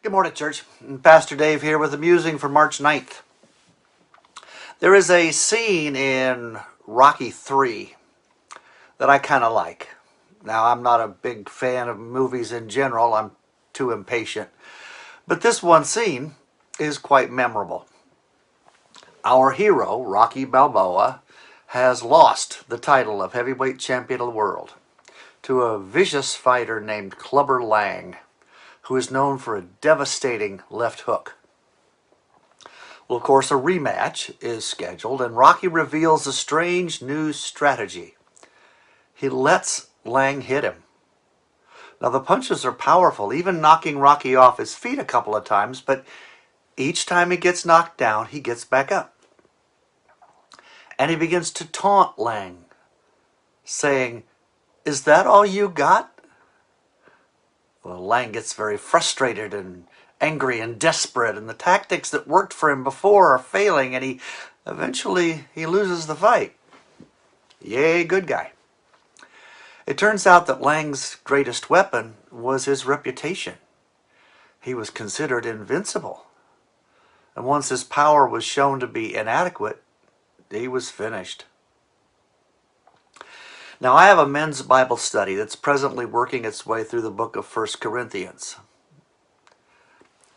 Good morning, church. Pastor Dave here with the musing for March 9th. There is a scene in Rocky 3 that I kind of like. Now, I'm not a big fan of movies in general. I'm too impatient. But this one scene is quite memorable. Our hero, Rocky Balboa, has lost the title of heavyweight champion of the world to a vicious fighter named Clubber Lang, who is known for a devastating left hook. Well, of course, a rematch is scheduled, and Rocky reveals a strange new strategy. He lets Lang hit him. Now, the punches are powerful, even knocking Rocky off his feet a couple of times, but each time he gets knocked down, he gets back up. And he begins to taunt Lang, saying, "Is that all you got?" Well, Lang gets very frustrated and angry and desperate, and the tactics that worked for him before are failing, and he eventually loses the fight. Yay, good guy. It turns out that Lang's greatest weapon was his reputation. He was considered invincible. And once his power was shown to be inadequate, he was finished. Now, I have a men's Bible study that's presently working its way through the book of 1 Corinthians.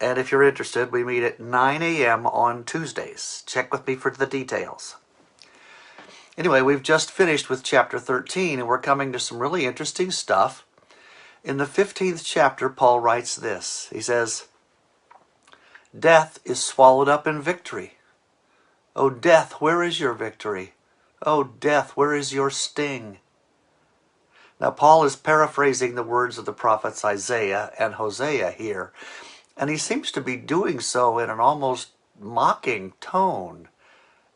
And if you're interested, we meet at 9 a.m. on Tuesdays. Check with me for the details. Anyway, we've just finished with chapter 13, and we're coming to some really interesting stuff. In the 15th chapter, Paul writes this. He says, "Death is swallowed up in victory. O death, where is your victory? O death, where is your sting?" Now, Paul is paraphrasing the words of the prophets Isaiah and Hosea here, and he seems to be doing so in an almost mocking tone.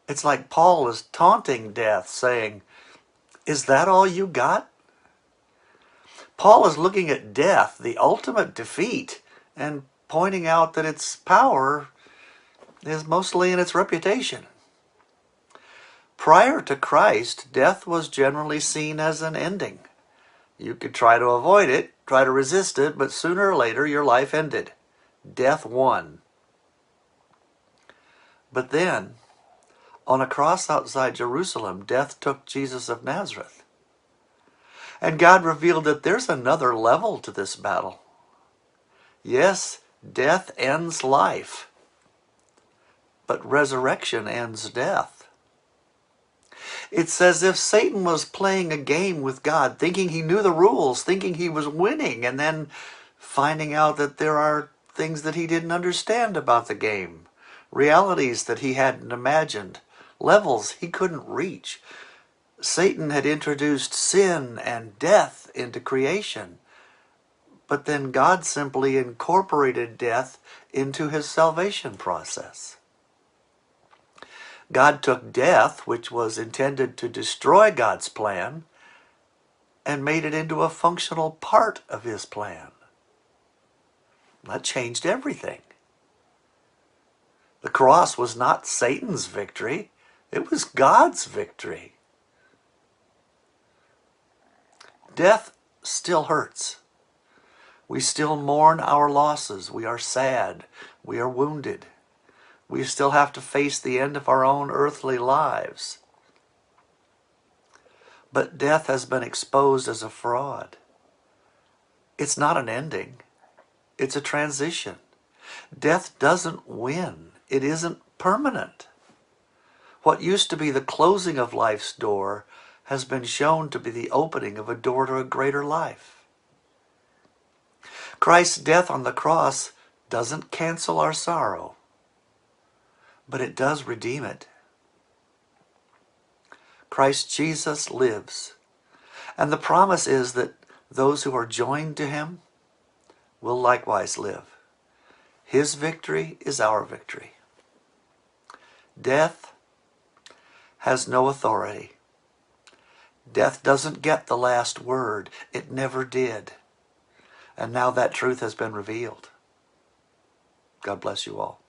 It's like Paul is taunting death, saying, "Is that all you got?" Paul is looking at death, the ultimate defeat, and pointing out that its power is mostly in its reputation. Prior to Christ, death was generally seen as an ending. You could try to avoid it, try to resist it, but sooner or later your life ended. Death won. But then, on a cross outside Jerusalem, death took Jesus of Nazareth. And God revealed that there's another level to this battle. Yes, death ends life, but resurrection ends death. It's as if Satan was playing a game with God, thinking he knew the rules, thinking he was winning, and then finding out that there are things that he didn't understand about the game, realities that he hadn't imagined, levels he couldn't reach. Satan had introduced sin and death into creation, but then God simply incorporated death into his salvation process. God took death, which was intended to destroy God's plan, and made it into a functional part of his plan. That changed everything. The cross was not Satan's victory, it was God's victory. Death still hurts. We still mourn our losses. We are sad. We are wounded. We still have to face the end of our own earthly lives. But death has been exposed as a fraud. It's not an ending. It's a transition. Death doesn't win. It isn't permanent. What used to be the closing of life's door has been shown to be the opening of a door to a greater life. Christ's death on the cross doesn't cancel our sorrow, but it does redeem it. Christ Jesus lives, and the promise is that those who are joined to him will likewise live. His victory is our victory. Death has no authority. Death doesn't get the last word. It never did. And now that truth has been revealed. God bless you all.